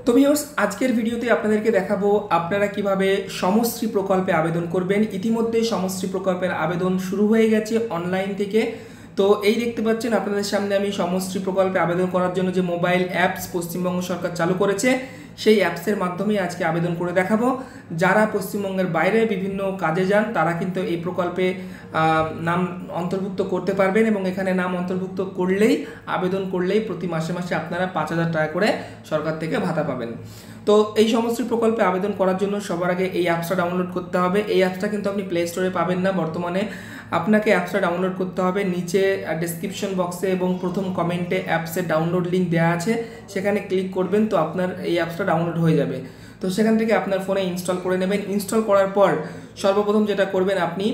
তো ভিউয়ার্স, আজকের ভিডিওতে আপনাদেরকে দেখাবো আপনারা কিভাবে সমশ্রী প্রকল্পে আবেদন করবেন। ইতিমধ্যে সমশ্রী প্রকল্পের আবেদন শুরু হয়ে গেছে অনলাইন থেকে। তো এই দেখতে পাচ্ছেন আপনাদের সামনে আমি সমশ্রী প্রকল্পে আবেদন করার জন্য যে মোবাইল অ্যাপস পশ্চিমবঙ্গ সরকার চালু করেছে সেই অ্যাপসের মাধ্যমে আজকে আবেদন করে দেখাবো। যারা পশ্চিমবঙ্গের বাইরে বিভিন্ন কাজে যান তারা কিন্তু এই প্রকল্পে নাম অন্তর্ভুক্ত করতে পারবেন এবং এখানে নাম অন্তর্ভুক্ত করলেই আবেদন করলেই প্রতি মাসে মাসে আপনারা 5,000 টাকা করে সরকার থেকে ভাতা পাবেন। তো এই সমশ্রী প্রকল্পে আবেদন করার জন্য সবার আগে এই অ্যাপসটা ডাউনলোড করতে হবে। এই অ্যাপসটা কিন্তু আপনি প্লে স্টোরে পাবেন না বর্তমানে, আপনাকে অ্যাপসটা ডাউনলোড করতে হবে। নিচে ডেসক্রিপশন বক্সে এবং প্রথম কমেন্টে অ্যাপসের ডাউনলোড লিঙ্ক দেওয়া আছে, সেখানে ক্লিক করবেন তো আপনার এই অ্যাপসটা ডাউনলোড হয়ে যাবে। তো সেখান থেকে আপনার ফোনে ইনস্টল করে নেবেন। ইনস্টল করার পর সর্বপ্রথম যেটা করবেন আপনি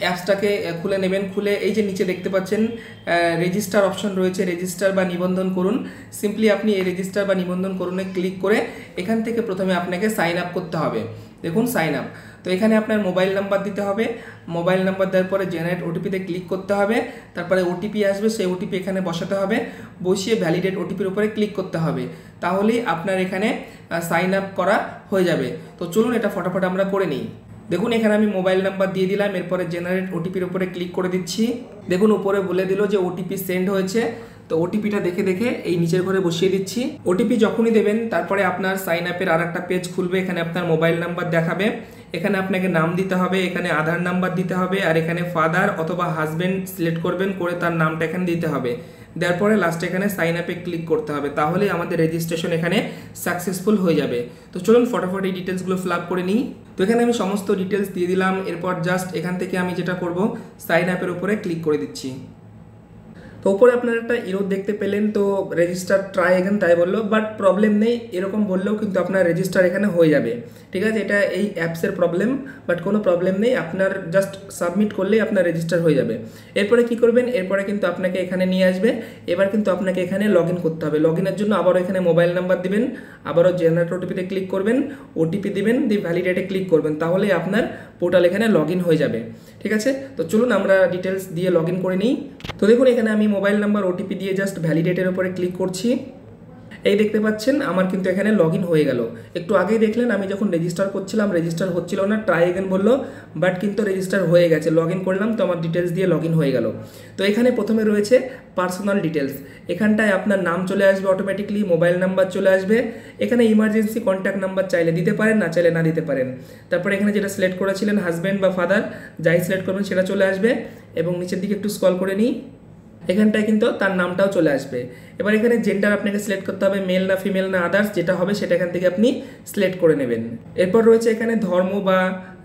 অ্যাপসটাকে খুলে নেবেন। খুলে এই যে নিচে দেখতে পাচ্ছেন রেজিস্টার অপশন রয়েছে, রেজিস্টার বা নিবন্ধন করুন। সিম্পলি আপনি এই রেজিস্টার বা নিবন্ধন করুনে ক্লিক করে এখান থেকে প্রথমে আপনাকে সাইন আপ করতে হবে। দেখুন সাইন আপ, তো এখানে আপনার মোবাইল নাম্বার দিতে হবে। মোবাইল নাম্বার দেওয়ার পরে জেনারেট ওটিপিতে ক্লিক করতে হবে। তারপরে ওটিপি আসবে, সেই ওটিপি এখানে বসাতে হবে। বসিয়ে ভ্যালিডেট ওটিপির উপরে ক্লিক করতে হবে, তাহলেই আপনার এখানে সাইন আপ করা হয়ে যাবে। তো চলুন এটা ফটাফট আমরা করে নিই। দেখুন এখানে আমি মোবাইল নাম্বার দিয়ে দিলাম, এরপরে জেনারেট ওটিপির উপরে ক্লিক করে দিচ্ছি। দেখুন উপরে বলে দিল যে ওটিপি সেন্ড হয়েছে। তো ওটিপিটা দেখে দেখে এই নিচের ঘরে বসিয়ে দিচ্ছি। ওটিপি যখনই দেবেন তারপরে আপনার সাইন আপের আর একটা পেজ খুলবে। এখানে আপনার মোবাইল নাম্বার দেখাবে, এখানে আপনাকে নাম দিতে হবে, এখানে আধার নাম্বার দিতে হবে, আর এখানে ফাদার অথবা হাজব্যান্ড সিলেক্ট করবেন, করে তার নামটা এখানে দিতে হবে। দেওয়ার পরে লাস্টে এখানে সাইন আপে ক্লিক করতে হবে, তাহলেই আমাদের রেজিস্ট্রেশন এখানে সাকসেসফুল হয়ে যাবে। তো চলুন ফটাফট এই ডিটেলসগুলো ফিল আপ করে নিই। তো এখানে আমি সমস্ত ডিটেলস দিয়ে দিলাম। এরপর জাস্ট এখান থেকে আমি যেটা করব সাইন আপের উপরে ক্লিক করে দিচ্ছি। তো উপরে আপনারা একটা ইরোর দেখতে পেলেন, তো রেজিস্টার ট্রাই এখানে তাই বললো, বাট প্রবলেম নেই, এরকম বললেও কিন্তু আপনার রেজিস্টার এখানে হয়ে যাবে। ঠিক আছে, এটা এই অ্যাপসের প্রবলেম, বাট কোনো প্রবলেম নেই, আপনার জাস্ট সাবমিট করলেই আপনার রেজিস্টার হয়ে যাবে। এরপরে কি করবেন, এরপরে কিন্তু আপনাকে এখানে নিয়ে আসবে। এবার কিন্তু আপনাকে এখানে লগ ইন করতে হবে। লগ ইনের জন্য আবারও এখানে মোবাইল নাম্বার দিবেন, আবারও জেনারেট ওটিপিতে ক্লিক করবেন, ওটিপি দিবেন, দিয়ে ভ্যালিডেটে ক্লিক করবেন, তাহলেই আপনার পোর্টাল এখানে লগ ইন হয়ে যাবে। ঠিক আছে, তো চলুন আমরা ডিটেলস দিয়ে লগ ইন করে নিই। তো দেখুন এখানে আমি মোবাইল নাম্বার ওটিপি দিয়ে জাস্ট ভ্যালিডেটের উপরে ক্লিক করছি। এই দেখতে পাচ্ছেন আমার কিন্তু এখানে লগ ইন হয়ে গেল। একটু আগেই দেখলেন আমি যখন রেজিস্টার করছিলাম রেজিস্টার হচ্ছিল না, ট্রাই এগেন বললো, বাট কিন্তু রেজিস্টার হয়ে গেছে। লগ ইন করলাম তো আমার ডিটেলস দিয়ে লগ ইন হয়ে গেল। তো এখানে প্রথমে রয়েছে পার্সোনাল ডিটেলস, এখানটায় আপনার নাম চলে আসবে অটোমেটিকলি, মোবাইল নাম্বার চলে আসবে। এখানে ইমার্জেন্সি কন্ট্যাক্ট নাম্বার চাইলে দিতে পারেন, না চাইলে না দিতে পারেন। তারপরে এখানে যেটা সিলেক্ট করেছিলেন হাজব্যান্ড বা ফাদার, যাই সিলেক্ট করবেন সেটা চলে আসবে। এবং নিচের দিকে একটু স্ক্রল করে নিই, এখানটায় কিন্তু তার নামটাও চলে আসবে। এবার এখানে জেন্ডার আপনাকে সিলেক্ট করতে হবে, মেল না ফিমেল না আদার্স, যেটা হবে সেটা এখান থেকে আপনি সিলেক্ট করে নেবেন। এরপর রয়েছে এখানে ধর্ম বা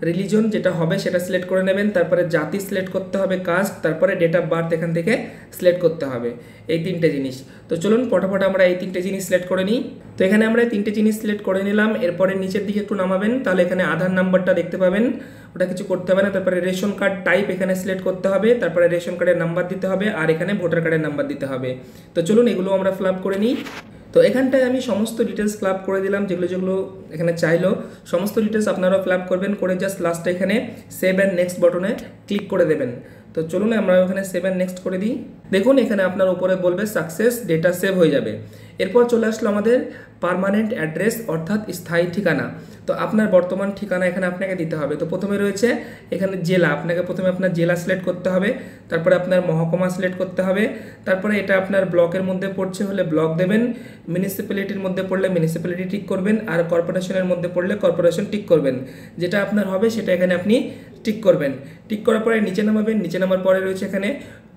রিলিজন, যেটা হবে সেটা সিলেক্ট করে নেবেন। তারপরে জাতি সিলেক্ট করতে হবে, কাস্ট, তারপরে ডেট অফ বার্থ এখান থেকে সিলেক্ট করতে হবে, এই তিনটে জিনিস। তো চলুন ফটাফট আমরা এই তিনটে জিনিস সিলেক্ট করে নিই। তো এখানে আমরা এই তিনটে জিনিস সিলেক্ট করে নিলাম। এরপরে নিচের দিকে একটু নামাবেন, তাহলে এখানে আধার নাম্বারটা দেখতে পাবেন, ওটা কিছু করতে হবে না। তারপরে রেশন কার্ড টাইপ এখানে সিলেক্ট করতে হবে, তারপরে রেশন কার্ডের নাম্বার দিতে হবে, আর এখানে ভোটার কার্ডের নাম্বার দিতে হবে। তো চলুন এগুলো আমরা ফিল আপ করে নিই। তো এখানটায় আমি সমস্ত ডিটেলস ফিল আপ করে দিলাম, যেগুলো যেগুলো এখানে চাইলো সমস্ত ডিটেলস আপনারাও ফিল আপ করবেন। করে জাস্ট লাস্টে এখানে সেভ অ্যান্ড নেক্সট বটনে ক্লিক করে দেবেন। তো চলুন আমরা ওখানে সেভ অ্যান্ড নেক্সট করে দিই। দেখুন এখানে আপনার উপরে বলবে সাকসেস, ডেটা সেভ হয়ে যাবে। এরপর চলে আসলো আমাদের পার্মানেন্ট অ্যাড্রেস, অর্থাৎ স্থায়ী ঠিকানা। তো আপনার বর্তমান ঠিকানা এখানে আপনাকে দিতে হবে। তো প্রথমে রয়েছে এখানে জেলা, আপনাকে প্রথমে আপনার জেলা সিলেক্ট করতে হবে, তারপরে আপনার মহকুমা সিলেক্ট করতে হবে, তারপরে এটা আপনার ব্লকের মধ্যে পড়ছে হলে ব্লক দেবেন, মিউনিসিপ্যালিটির মধ্যে পড়লে মিউনিসিপ্যালিটি টিক করবেন, আর কর্পোরেশনের মধ্যে পড়লে কর্পোরেশন টিক করবেন। যেটা আপনার হবে সেটা এখানে আপনি টিক করবেন। টিক করার পরে নিচে নামাবেন, নিচে নামার পরে রয়েছে এখানে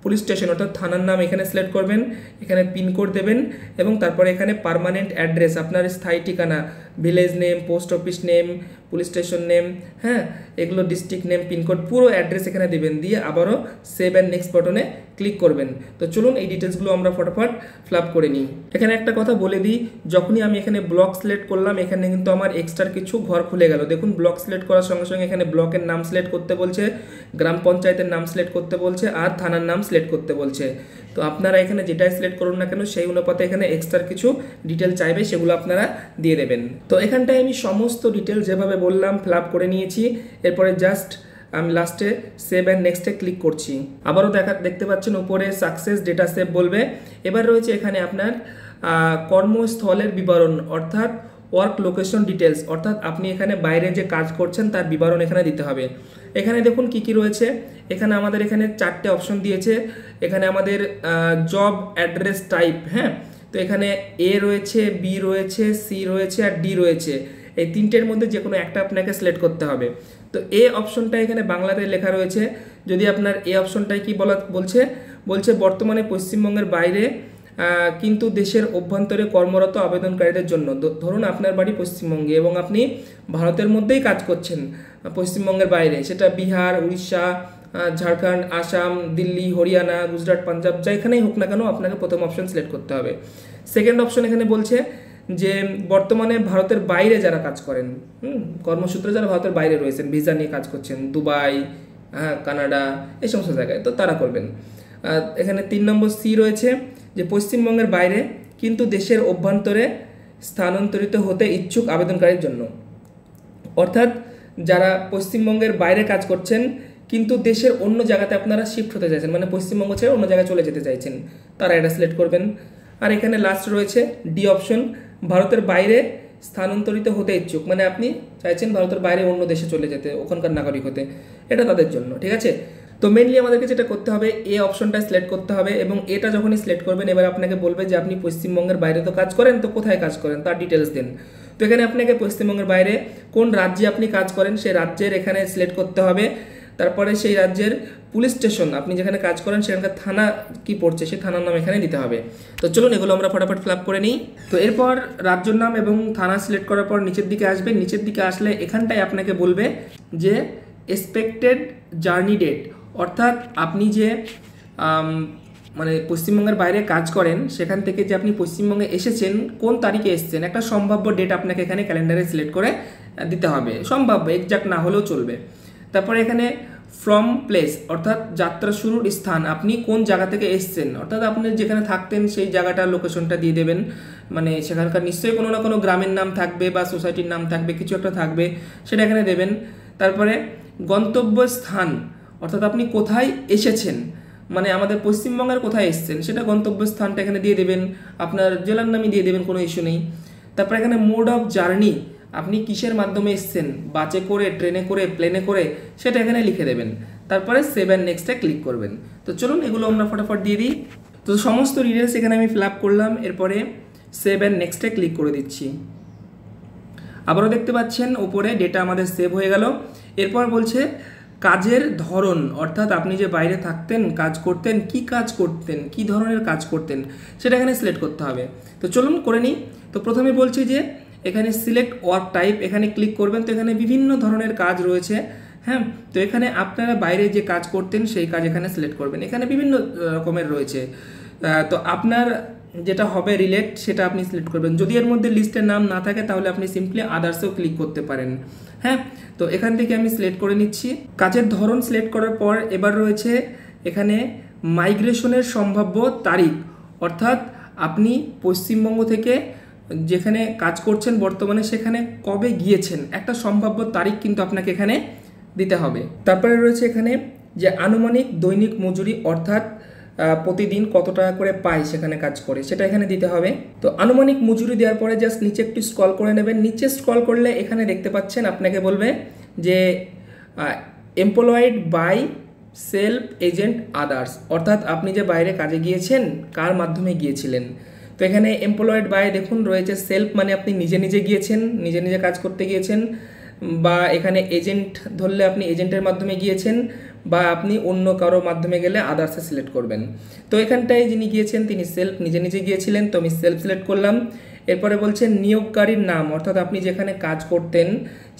পুলিশ স্টেশন অর্থাৎ থানার নাম এখানে সিলেক্ট করবেন, এখানে পিনকোড দেবেন, এবং তারপরে এখানে পার্মানেন্ট অ্যাড্রেস আপনার স্থায়ী ঠিকানা, village name, post office name, police station name, হ্যাঁ এগুলো ডিস্ট্রিক্ট নেম, পিনকোড, পুরো অ্যাড্রেস এখানে দিবেন। দিয়ে আবারও সেভ অ্যান্ড নেক্সট বটনে ক্লিক করবেন। তো চলুন এই ডিটেলসগুলো আমরা ফটাফট ফিল আপ করে নিই। এখানে একটা কথা বলে দিই, যখনই আমি এখানে ব্লক সিলেক্ট করলাম এখানে কিন্তু আমার এক্সট্রা কিছু ঘর খুলে গেল। দেখুন ব্লক সিলেক্ট করার সঙ্গে সঙ্গে এখানে ব্লকের নাম সিলেক্ট করতে বলছে, গ্রাম পঞ্চায়েতের নাম সিলেক্ট করতে বলছে, আর থানার নাম সিলেক্ট করতে বলছে। তো আপনারা এখানে যেটাই সিলেক্ট করুন না কেন সেই অনুপাতে এখানে এক্সট্রা কিছু ডিটেল চাইবে, সেগুলো আপনারা দিয়ে দেবেন। তো এখানটায় আমি সমস্ত ডিটেল যেভাবে বললাম ফিল আপ করে নিয়েছি। এরপরে জাস্ট আমি লাস্টে সেভ অ্যান্ড নেক্সটে ক্লিক করছি। আবারও দেখতে পাচ্ছেন উপরে সাকসেস, ডেটা সেভ বলবে। এবার রয়েছে এখানে আপনার কর্মস্থলের বিবরণ, অর্থাৎ ওয়ার্ক লোকেশন ডিটেলস, অর্থাৎ আপনি এখানে বাইরে যে কাজ করছেন তার বিবরণ এখানে দিতে হবে। এখানে দেখুন কি কি রয়েছে, এখানে আমাদের এখানে 4টে অপশন দিয়েছে। এখানে আমাদের জব অ্যাড্রেস টাইপ, হ্যাঁ, তো এখানে এ রয়েছে, বি রয়েছে, সি রয়েছে আর ডি রয়েছে। এই 3টের মধ্যে যে কোনো একটা আপনাকে সিলেক্ট করতে হবে। তো এ অপশনটা এখানে বাংলাতে লেখা রয়েছে। যদি আপনার এ অপশনটায় কি বলছে বর্তমানে পশ্চিমবঙ্গের বাইরে কিন্তু দেশের অভ্যন্তরে কর্মরত আবেদনকারীদের জন্য, ধরুন আপনার বাড়ি পশ্চিমবঙ্গে এবং আপনি ভারতের মধ্যেই কাজ করছেন পশ্চিমবঙ্গের বাইরে, সেটা বিহার, উড়িষ্যা, ঝাড়খণ্ড, আসাম, দিল্লি, হরিয়ানা, গুজরাট, পাঞ্জাব, যেখানেই হোক না কেন আপনাকে প্রথম অপশন সিলেক্ট করতে হবে। সেকেন্ড অপশন এখানে বলছে যে বর্তমানে ভারতের বাইরে যারা কাজ করেন, কর্মসূত্রে যারা ভারতের বাইরে রয়েছেন, ভিসা নিয়ে কাজ করছেন, দুবাই, কানাডা, এই সমস্ত জায়গায়, তো তারা করবেন। এখানে 3 নম্বর সি রয়েছে যে পশ্চিমবঙ্গের বাইরে কিন্তু দেশের অভ্যন্তরে স্থানান্তরিত হতে ইচ্ছুক আবেদনকারীর জন্য, অর্থাৎ যারা পশ্চিমবঙ্গের বাইরে কাজ করছেন কিন্তু দেশের অন্য জায়গাতে আপনারা শিফট হতে চাইছেন, মানে পশ্চিমবঙ্গ ছেড়ে অন্য জায়গায় চলে যেতে চাইছেন, তারা এটা সিলেক্ট করবেন। আর এখানে লাস্ট রয়েছে ডি অপশন, ভারতের বাইরে স্থানান্তরিত হতে ইচ্ছুক, মানে আপনি চাইছেন ভারতের বাইরে অন্য দেশে চলে যেতে, ওখানকার নাগরিক হতে, এটা তাদের জন্য, ঠিক আছে। তো মেনলি আমাদেরকে যেটা করতে হবে, এ অপশনটা সিলেক্ট করতে হবে এবং এটা যখনই সিলেক্ট করবেন এবার আপনাকে বলবে যে আপনি পশ্চিমবঙ্গের বাইরে তো কাজ করেন, তো কোথায় কাজ করেন তার ডিটেলস দিন। তো এখানে আপনাকে পশ্চিমবঙ্গের বাইরে কোন রাজ্যে আপনি কাজ করেন সেই রাজ্যের এখানে সিলেক্ট করতে হবে। তারপরে সেই রাজ্যের পুলিশ স্টেশন, আপনি যেখানে কাজ করেন সেখানকার থানা কি পড়ছে সেই থানার নাম এখানে দিতে হবে। তো চলুন এগুলো আমরা ফটাফট ফিল আপ করে নিই। তো এরপর রাজ্যের নাম এবং থানা সিলেক্ট করার পর নিচের দিকে আসবেন। নিচের দিকে আসলে এখানটায় আপনাকে বলবে যে এক্সপেক্টেড জার্নি ডেট, অর্থাৎ আপনি যে মানে পশ্চিমবঙ্গের বাইরে কাজ করেন সেখান থেকে যে আপনি পশ্চিমবঙ্গে এসেছেন কোন তারিখে এসেছেন, একটা সম্ভাব্য ডেট আপনাকে এখানে ক্যালেন্ডারে সিলেক্ট করে দিতে হবে, সম্ভাব্য, এক্সাক্ট না হলেও চলবে। তারপরে এখানে ফ্রম প্লেস, অর্থাৎ যাত্রা শুরুর স্থান, আপনি কোন জায়গা থেকে এসছেন, অর্থাৎ আপনি যেখানে থাকতেন সেই জায়গাটার লোকেশনটা দিয়ে দেবেন, মানে সেখানকার নিশ্চয়ই কোনো না কোনো গ্রামের নাম থাকবে বা সোসাইটির নাম থাকবে, কিছু একটা থাকবে, সেটা এখানে দেবেন। তারপরে গন্তব্য স্থান, অর্থাৎ আপনি কোথায় এসেছেন, মানে আমাদের পশ্চিমবঙ্গের কোথায় এসেছেন সেটা গন্তব্য স্থানটা এখানে দিয়ে দেবেন, আপনার জেলার নামই দিয়ে দেবেন, কোনো ইস্যু নেই। তারপরে এখানে মোড অফ জার্নি, আপনি কিসের মাধ্যমে এসেছেন, বাসে করে, ট্রেনে করে, প্লেনে করে, সেটা এখানে লিখে দেবেন। তারপরে সেভ অ্যান্ড নেক্সটে ক্লিক করবেন। তো চলুন এগুলো আমরা ফটাফট দিয়ে দিই। তো সমস্ত ডিটেলস এখানে আমি ফিল আপ করলাম, এরপরে সেভ অ্যান্ড নেক্সটে ক্লিক করে দিচ্ছি। আবারও দেখতে পাচ্ছেন উপরে ডেটা আমাদের সেভ হয়ে গেল। এরপর বলছে কাজের ধরন, অর্থাৎ আপনি যে বাইরে থাকতেন, কাজ করতেন, কি কাজ করতেন, কি ধরনের কাজ করতেন সেটা এখানে সিলেক্ট করতে হবে। তো চলুন করে নিই। তো প্রথমে বলছে যে এখানে সিলেক্ট ওয়ার্ক টাইপ, এখানে ক্লিক করবেন। তো এখানে বিভিন্ন ধরনের কাজ রয়েছে, হ্যাঁ, তো এখানে আপনারা বাইরে যে কাজ করতেন সেই কাজ এখানে সিলেক্ট করবেন। এখানে বিভিন্ন রকমের রয়েছে, তো আপনার যেটা হবে রিলেট সেটা আপনি সিলেক্ট করবেন। যদি এর মধ্যে লিস্টের নাম না থাকে তাহলে আপনি সিম্পলি আদার্সেও ক্লিক করতে পারেন, হ্যাঁ। তো এখান থেকে আমি সিলেক্ট করে নিচ্ছি। কাজের ধরন সিলেক্ট করার পর এবার রয়েছে এখানে মাইগ্রেশনের সম্ভাব্য তারিখ, অর্থাৎ আপনি পশ্চিমবঙ্গ থেকে যেখানে কাজ করছেন বর্তমানে সেখানে কবে গিয়েছেন, একটা সম্ভাব্য তারিখ কিন্তু আপনাকে এখানে দিতে হবে। তারপরে রয়েছে এখানে যে আনুমানিক দৈনিক মজুরি, অর্থাৎ প্রতিদিন কত টাকা করে পায় সেখানে কাজ করে, সেটা এখানে দিতে হবে। তো আনুমানিক মজুরি দেওয়ার পরে জাস্ট নিচে একটু স্ক্রল করে নেবেন। নিচে স্ক্রল করলে এখানে দেখতে পাচ্ছেন আপনাকে বলবে যে employed by self agent others, অর্থাৎ আপনি যে বাইরে কাজে গিয়েছেন কার মাধ্যমে গিয়েছিলেন। তো এখানে এমপ্লয়েড বাই দেখুন রয়েছে সেলফ, মানে আপনি নিজে নিজে গিয়েছেন, নিজে নিজে কাজ করতে গিয়েছেন, বা এখানে এজেন্ট ধরলে আপনি এজেন্টের মাধ্যমে গিয়েছেন, বা আপনি অন্য কারো মাধ্যমে গেলে আদার্সে সিলেক্ট করবেন। তো এখানটায় যিনি গিয়েছেন তিনি সেলফ, নিজে নিজে গিয়েছিলেন, তো আমি সেলফ সিলেক্ট করলাম। এরপরে বলছেন নিয়োগকারীর নাম, অর্থাৎ আপনি যেখানে কাজ করতেন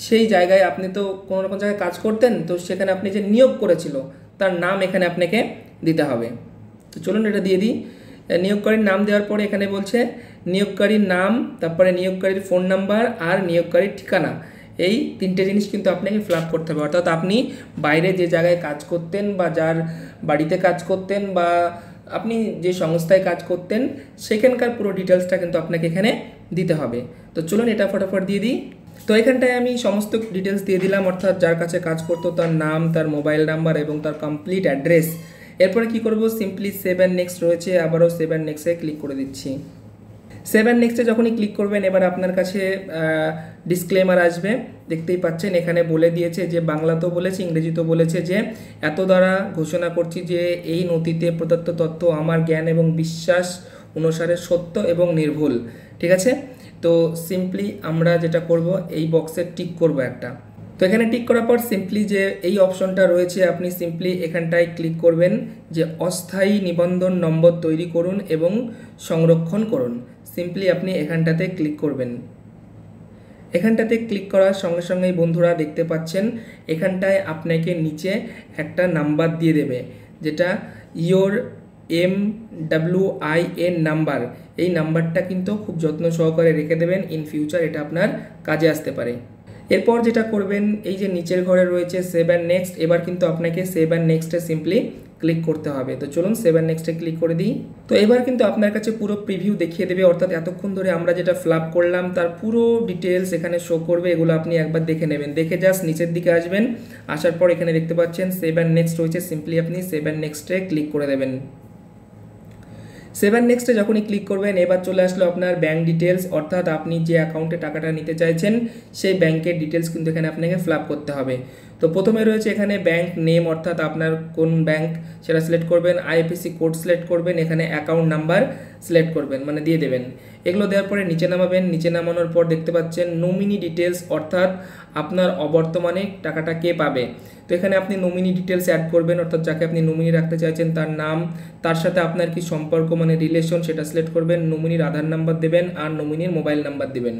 সেই জায়গায় আপনি তো কোনো রকম জায়গায় কাজ করতেন, তো সেখানে আপনি যে নিয়োগ করেছিল তার নাম এখানে আপনাকে দিতে হবে। তো চলুন এটা দিয়ে দিই। নিয়োগকারীর নাম দেওয়ার পরে এখানে বলছে নিয়োগকারীর নাম, তারপরে নিয়োগকারীর ফোন নাম্বার আর নিয়োগকারীর ঠিকানা, এই 3টে জিনিস কিন্তু আপনাকে ফিল আপ করতে হবে। অর্থাৎ আপনি বাইরে যে জায়গায় কাজ করতেন বা যার বাড়িতে কাজ করতেন বা আপনি যে সংস্থায় কাজ করতেন সেখানকার পুরো ডিটেলসটা কিন্তু আপনাকে এখানে দিতে হবে। তো চলুন এটা ফটাফট দিয়ে দিই। তো এখানটায় আমি সমস্ত ডিটেলস দিয়ে দিলাম, অর্থাৎ যার কাছে কাজ করতো তার নাম, তার মোবাইল নাম্বার এবং তার কমপ্লিট অ্যাড্রেস। এরপরে কি করব, সিম্পলি সেভ অ্যান্ড নেক্সট রয়েছে, আবারও সেভ অ্যান্ড নেক্সটে ক্লিক করে দিচ্ছি। সেভ অ্যান্ড নেক্সটে যখনই ক্লিক করবেন এবার আপনার কাছে ডিসক্লেমার আসবে, দেখতেই পাচ্ছেন এখানে বলে দিয়েছে যে বাংলাতেও বলেছে ইংরেজিতেও বলেছে যে এত দ্বারা ঘোষণা করছি যে এই নথিতে প্রদত্ত তথ্য আমার জ্ঞান এবং বিশ্বাস অনুসারে সত্য এবং নির্ভুল। ঠিক আছে, তো সিম্পলি আমরা যেটা করব এই বক্সে টিক করব একটা। তো এখানে টিক করার পর সিম্পলি যে এই অপশনটা রয়েছে আপনি সিম্পলি এখানটায় ক্লিক করবেন যে অস্থায়ী নিবন্ধন নম্বর তৈরি করুন এবং সংরক্ষণ করুন। সিম্পলি আপনি এখানটাতে ক্লিক করবেন। এখানটাতে ক্লিক করার সঙ্গে সঙ্গেই বন্ধুরা দেখতে পাচ্ছেন এখানটায় আপনাকে নিচে একটা নাম্বার দিয়ে দেবে, যেটা ইয়োর MWIN নাম্বার। এই নাম্বারটা কিন্তু খুব যত্ন সহকারে রেখে দেবেন, ইন ফিউচার এটা আপনার কাজে আসতে পারে। এরপর যেটা করবেন এই যে নিচের ঘরে রয়েছে সেভ অ্যান্ড নেক্সট, এবার কিন্তু আপনাকে সেভ অ্যান্ড নেক্সটে সিম্পলি ক্লিক করতে হবে। তো চলুন সেভ অ্যান্ড নেক্সটে ক্লিক করে দিই। তো এবার কিন্তু আপনার কাছে পুরো প্রিভিউ দেখিয়ে দেবে, অর্থাৎ এতক্ষণ ধরে আমরা যেটা ফ্লাপ করলাম তার পুরো ডিটেলস এখানে শো করবে। এগুলো আপনি একবার দেখে নেবেন, দেখে জাস্ট নিচের দিকে আসবেন, আসার পর এখানে দেখতে পাচ্ছেন সেভ অ্যান্ড নেক্সট রয়েছে, সিম্পলি আপনি সেভ অ্যান্ড নেক্সটে ক্লিক করে দেবেন। সেভ অ্যান্ড নেক্সটে যখনই ক্লিক করবেন এবার চলে আসলো আপনার ব্যাঙ্ক ডিটেলস, অর্থাৎ আপনি যে অ্যাকাউন্টে টাকাটা নিতে চাইছেন সেই ব্যাংকের ডিটেলস কিন্তু এখানে আপনাকে ফিল আপ করতে হবে। তো প্রথমে রয়েছে এখানে ব্যাংক নেম, অর্থাৎ আপনার কোন ব্যাংক সেটা সিলেক্ট করবেন, IFSC কোড সিলেক্ট করবেন, এখানে অ্যাকাউন্ট নাম্বার সিলেক্ট করবেন মানে দিয়ে দেবেন। এগুলো দেওয়ার পরে নিচে নামাবেন, নিচে নামানোর পর দেখতে পাচ্ছেন নমিনি ডিটেলস, অর্থাৎ আপনার অবর্তমানে টাকাটা কে পাবে। তো এখানে আপনি নমিনি ডিটেলস অ্যাড করবেন, অর্থাৎ যাকে আপনি নমিনি রাখতে চাইছেন তার নাম, তার সাথে আপনার কি সম্পর্ক মানে রিলেশন সেটা সিলেক্ট করবেন, নমিনির আধার নাম্বার দেবেন আর নমিনির মোবাইল নাম্বার দেবেন।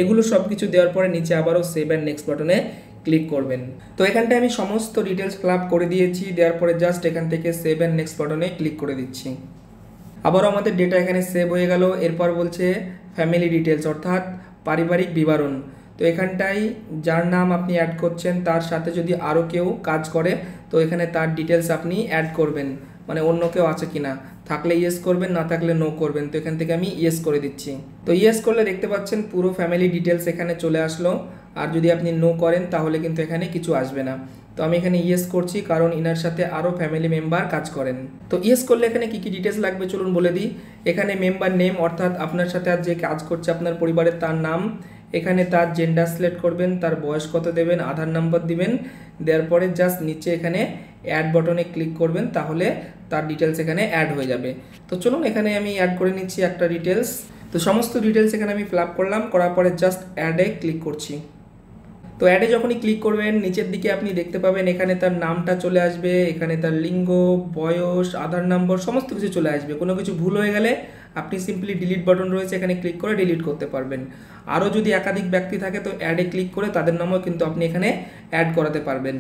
এগুলো সব কিছু দেওয়ার পরে নিচে আবারও সেভ অ্যান্ড নেক্সট বাটনে ক্লিক করবেন। তো এখানটায় আমি সমস্ত ডিটেলস ফিল আপ করে দিয়েছি, দেওয়ার পরে জাস্ট এখান থেকে সেভ অ্যান্ড নেক্সট বাটনে ক্লিক করে দিচ্ছি। আবারও আমাদের ডেটা এখানে সেভ হয়ে গেল। এরপর বলছে ফ্যামিলি ডিটেলস, অর্থাৎ পারিবারিক বিবরণ। তো এখানটায় যার নাম আপনি অ্যাড করছেন তার সাথে যদি আরও কেউ কাজ করে তো এখানে তার ডিটেলস আপনি অ্যাড করবেন, মানে অন্য কেউ আছে কিনা, থাকলে ইয়েস করবেন, না থাকলে নো করবেন। তো এখান থেকে আমি ইয়েস করে দিচ্ছি। তো ইয়েস করলে দেখতে পাচ্ছেন পুরো ফ্যামিলি ডিটেলস এখানে চলে আসলো, আর যদি আপনি নো করেন তাহলে কিন্তু এখানে কিছু আসবে না। তো আমি এখানে ইয়েস করছি কারণ ইনার সাথে আরও ফ্যামিলি মেম্বার কাজ করেন। তো ইয়েস করলে এখানে কী কী ডিটেলস লাগবে চলুন বলে দিই। এখানে মেম্বার নেম, অর্থাৎ আপনার সাথে আর যে কাজ করছে আপনার পরিবারের তার নাম, এখানে তার জেন্ডার সিলেক্ট করবেন, তার বয়স কত দেবেন, আধার নাম্বার দিবেন, দেওয়ার পরে জাস্ট নিচে এখানে অ্যাড বাটনে ক্লিক করবেন, তাহলে তার ডিটেলস এখানে অ্যাড হয়ে যাবে। তো চলুন এখানে আমি অ্যাড করে নিচ্ছি একটা ডিটেলস। তো সমস্ত ডিটেলস এখানে আমি ফিল আপ করলাম, করার পরে জাস্ট অ্যাডে ক্লিক করছি। তো অ্যাডে যখনই ক্লিক করবেন নিচের দিকে আপনি দেখতে পাবেন এখানে তার নামটা চলে আসবে, এখানে তার লিঙ্গ, বয়স, আধার নম্বর সমস্ত কিছু চলে আসবে। কোনো কিছু ভুল হয়ে গেলে আপনি সিম্পলি ডিলিট বাটন রয়েছে এখানে ক্লিক করে ডিলিট করতে পারবেন। আরও যদি একাধিক ব্যক্তি থাকে তো অ্যাডে ক্লিক করে তাদের নামও কিন্তু আপনি এখানে অ্যাড করাতে পারবেন।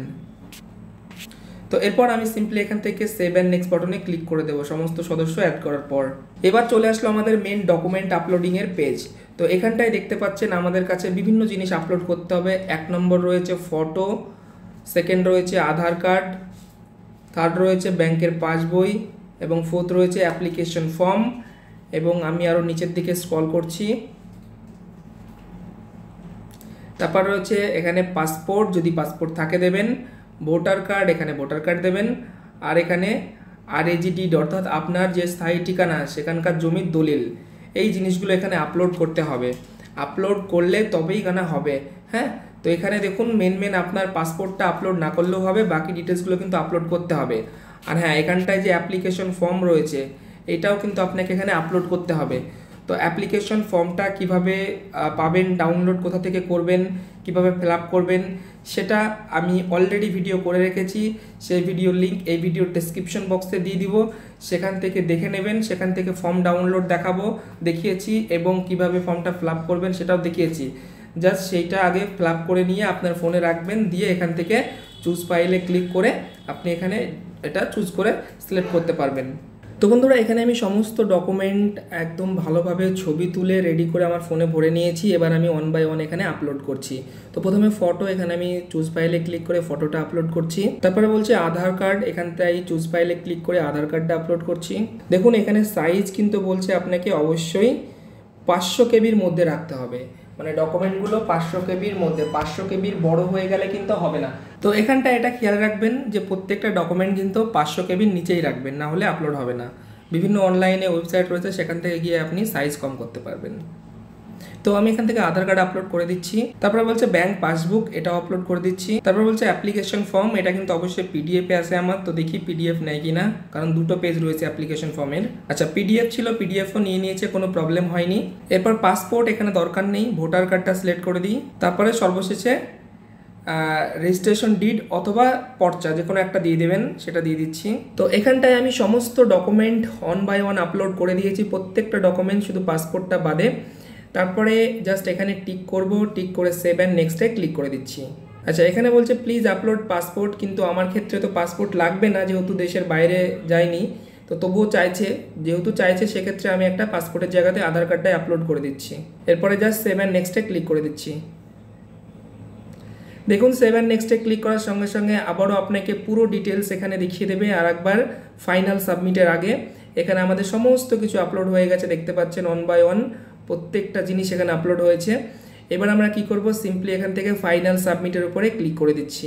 তো এরপর আমি সিম্পলি এখান থেকে সেভ অ্যান্ড নেক্সট বাটনে ক্লিক করে দেবো সমস্ত সদস্য অ্যাড করার পর। এবার চলে আসলো আমাদের মেন ডকুমেন্ট আপলোডিংয়ের পেজ। তো এখানটায় দেখতে পাচ্ছেন আমাদের কাছে বিভিন্ন জিনিস আপলোড করতে হবে। 1 নম্বর রয়েছে ফটো, সেকেন্ড রয়েছে আধার কার্ড, থার্ড রয়েছে ব্যাংকের পাসবই এবং ফোর্থ রয়েছে অ্যাপ্লিকেশন ফর্ম। এবং আমি আরও নিচের দিকে স্ক্রল করছি, তারপর রয়েছে এখানে পাসপোর্ট, যদি পাসপোর্ট থাকে দেবেন, ভোটার কার্ড, এখানে ভোটার কার্ড দেবেন, আর এখানে RAGD অর্থাৎ আপনার যে স্থায়ী ঠিকানা সেখানকার জমির দলিল, এই জিনিসগুলো এখানে আপলোড করতে হবে। আপলোড করলে তবেই গানা হবে। হ্যাঁ, তো এখানে দেখুন মেন আপনার পাসপোর্টটা আপলোড না করলেও হবে, বাকি ডিটেলসগুলো কিন্তু আপলোড করতে হবে। আর হ্যাঁ, এখানটায় যে অ্যাপ্লিকেশন ফর্ম রয়েছে এটাও কিন্তু আপনাকে এখানে আপলোড করতে হবে। তো অ্যাপ্লিকেশন ফর্মটা কিভাবে পাবেন, ডাউনলোড কোথা থেকে করবেন, কিভাবে ফিল আপ করবেন সেটা আমি অলরেডি ভিডিও করে রেখেছি। সেই ভিডিওর লিঙ্ক এই ভিডিওর ডেসক্রিপশন বক্সে দিয়ে দিব, সেখান থেকে দেখে নেবেন। সেখান থেকে ফর্ম ডাউনলোড দেখিয়েছি এবং কিভাবে ফর্মটা ফিল আপ করবেন সেটাও দেখিয়েছি। জাস্ট সেইটা আগে ফিল আপ করে নিয়ে আপনার ফোনে রাখবেন, দিয়ে এখান থেকে চুজ ফাইলে ক্লিক করে আপনি এখানে এটা চুজ করে সিলেক্ট করতে পারবেন। তো বন্ধুরা এখানে আমি সমস্ত ডকুমেন্ট একদম ভালোভাবে ছবি তুলে রেডি করে আমার ফোনে ভরে নিয়েছি। এবার আমি 1 বাই 1 এখানে আপলোড করছি। তো প্রথমে ফটো, এখানে আমি চুজ ফাইলে ক্লিক করে ফটোটা আপলোড করছি। তারপরে বলছে আধার কার্ড, এখানটায় চুজ ফাইলে ক্লিক করে আধার কার্ডটা আপলোড করছি। দেখুন এখানে সাইজ কিন্তু বলছে আপনাকে অবশ্যই 500 কেবির মধ্যে রাখতে হবে, মানে ডকুমেন্টগুলো 500 কেবির মধ্যে, 500 কেবির বড় হয়ে গেলে কিন্তু হবে না। তো এখানটা এটা খেয়াল রাখবেন যে প্রত্যেকটা ডকুমেন্ট কিন্তু 500 কেবির নিচেই রাখবেন, না হলে আপলোড হবে না। বিভিন্ন অনলাইনে ওয়েবসাইট রয়েছে, সেখান থেকে গিয়ে আপনি সাইজ কম করতে পারবেন। তো আমি এখান থেকে আধার কার্ড আপলোড করে দিচ্ছি। তারপরে বলছে ব্যাংক পাসবুক, এটাও আপলোড করে দিচ্ছি। তারপর বলছে অ্যাপ্লিকেশন ফর্ম, এটা কিন্তু অবশ্যই পিডিএফে আছে আমার, তো দেখি পিডিএফ নেয় কিনা, কারণ দুটো পেজ রয়েছে অ্যাপ্লিকেশন ফর্মের। আচ্ছা, পিডিএফ ছিল, পিডিএফও নিয়ে নিয়েছে, কোনো প্রবলেম হয়নি। এরপর পাসপোর্ট এখানে দরকার নেই, ভোটার কার্ডটা সিলেক্ট করে দিই। তারপরে সর্বশেষে রেজিস্ট্রেশন ডিড অথবা পর্চা যে কোনো একটা দিয়ে দেবেন, সেটা দিয়ে দিচ্ছি। তো এখানটায় আমি সমস্ত document one by one upload করে দিয়েছি, প্রত্যেকটা ডকুমেন্ট, শুধু পাসপোর্টটা বাদে। তারপরে জাস্ট এখানে টিক করব, টিক করে সেভ অ্যান্ড নেক্সটে ক্লিক করে দিচ্ছি। আচ্ছা, এখানে বলছে প্লিজ আপলোড পাসপোর্ট, কিন্তু আমার ক্ষেত্রে তো পাসপোর্ট লাগবে না, যেহেতু দেশের বাইরে যায়নি। তো তবুও চাইছে, যেহেতু চাইছে সেক্ষেত্রে আমি একটা পাসপোর্টের জায়গাতে আধার কার্ডটাই আপলোড করে দিচ্ছি। এরপরে জাস্ট সেভ অ্যান্ড নেক্সটে ক্লিক করে দিচ্ছি। দেখুন, সেভ অ্যান্ড নেক্সটে ক্লিক করার সঙ্গে সঙ্গে আবারও আপনাকে পুরো ডিটেলস এখানে দেখিয়ে দেবে। আর একবার ফাইনাল সাবমিটের আগে এখানে আমাদের সমস্ত কিছু আপলোড হয়ে গেছে, দেখতে পাচ্ছেন ওয়ান বাই ওয়ান প্রত্যেকটা জিনিস এখানে আপলোড হয়েছে। এবার আমরা কি করব, সিম্পলি এখান থেকে ফাইনাল সাবমিটের উপরে ক্লিক করে দিচ্ছি।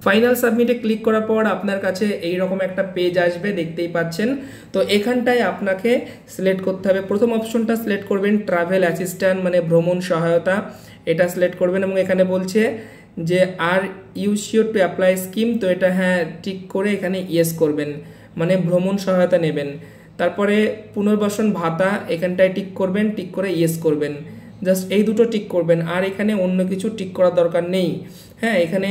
ফাইনাল সাবমিটে ক্লিক করার পর আপনার কাছে এই রকম একটা পেজ আসবে, দেখতেই পাচ্ছেন। তো এখানটায় আপনাকে সিলেক্ট করতে হবে, প্রথম অপশনটা সিলেক্ট করবেন ট্রাভেল অ্যাসিস্ট্যান্ট, মানে ভ্রমণ সহায়তা, এটা সিলেক্ট করবেন। এবং এখানে বলছে যে are you sure to apply scheme, তো এটা হ্যাঁ টিক করে এখানে ইয়েস করবেন, মানে ভ্রমণ সহায়তা নেবেন। তারপরে পুনর্বাসন ভাতা, এখানটায় টিক করবেন, টিক করে ইয়েস করবেন। জাস্ট এই দুটো টিক করবেন, আর এখানে অন্য কিছু টিক করার দরকার নেই। হ্যাঁ, এখানে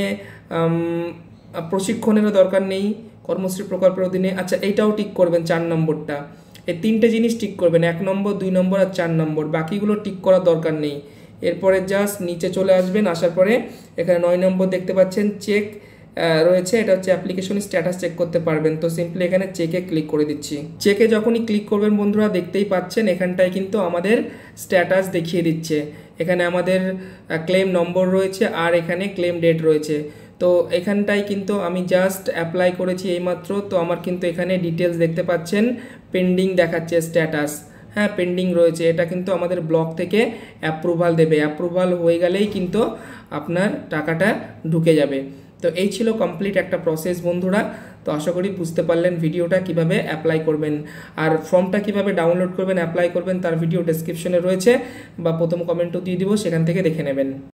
প্রশিক্ষণেরও দরকার নেই কর্মশ্রী প্রকল্পের অধীনে। আচ্ছা, এইটাও টিক করবেন, 4 নম্বরটা। এই তিনটে জিনিস টিক করবেন, 1 নম্বর, 2 নম্বর আর 4 নম্বর, বাকিগুলো টিক করার দরকার নেই। এরপরে জাস্ট নিচে চলে আসবেন, আসার পরে এখানে 9 নম্বর দেখতে পাচ্ছেন চেক রয়েছে, এটা হচ্ছে অ্যাপ্লিকেশন স্ট্যাটাস চেক করতে পারবেন। তো সিম্পলি এখানে চেকে ক্লিক করে দিচ্ছি। চেকে যখনই ক্লিক করবেন বন্ধুরা, দেখতেই পাচ্ছেন এখানটায় কিন্তু আমাদের স্ট্যাটাস দেখিয়ে দিচ্ছে। এখানে আমাদের ক্লেম নম্বর রয়েছে আর এখানে ক্লেম ডেট রয়েছে। তো এখানটায় কিন্তু আমি জাস্ট অ্যাপ্লাই করেছি এইমাত্র, তো আমার কিন্তু এখানে ডিটেলস দেখতে পাচ্ছেন, পেন্ডিং দেখাচ্ছে স্ট্যাটাস। হ্যাঁ, পেন্ডিং রয়েছে, এটা কিন্তু আমাদের ব্লক থেকে অ্যাপ্রুভাল দেবে। অ্যাপ্রুভাল হয়ে গেলেই কিন্তু আপনার টাকাটা ঢুকে যাবে। তো এই ছিল কমপ্লিট একটা প্রসেস বন্ধুরা। তো আশা করি বুঝতে পারলেন ভিডিওটা কিভাবে অ্যাপ্লাই করবেন, আর ফর্মটা কিভাবে ডাউনলোড করবেন, অ্যাপ্লাই করবেন, তার ভিডিও ডেসক্রিপশনে রয়েছে, বা প্রথম কমেন্টও দিয়ে দিব, সেখান থেকে দেখে নেবেন।